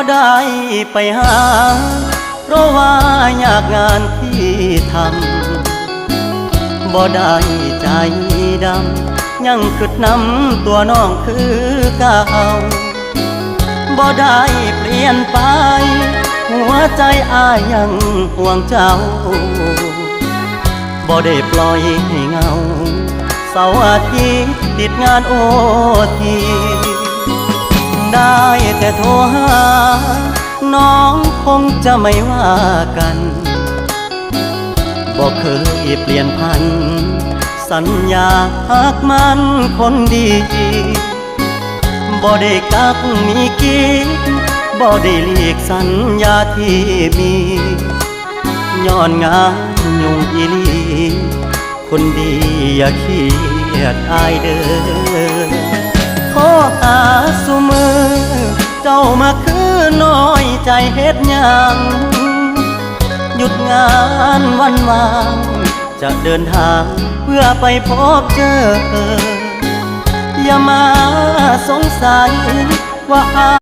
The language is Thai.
ได้ไปหาเพราะว่ายากงานที่ทำบ่ได้ใจดำยังคิดนำตัวน้องคือเก่าบ่ได้เปลี่ยนไปหัวใจอ้ายยังห่วงเจ้าบ่ได้ปล่อยให้เงาเสาร์อาทิตย์ติดงานโอทีได้แต่โทรหาน้องคงจะไม่ว่ากันบ่เคยเปลี่ยนพันสัญญาหากมันคนดีบ่ได้กักมีกิ๊กบ่ได้หลีกสัญญาที่มีย้อนงานยุ่งอีหลีคนดีอย่าเครียดอายเด้อขอหาสุมือเจ้ามาคือน้อยใจเฮ็ดหยังหยุดงานวันวางจะเดินทางเพื่อไปพบเจออย่ามาสงสัยว่า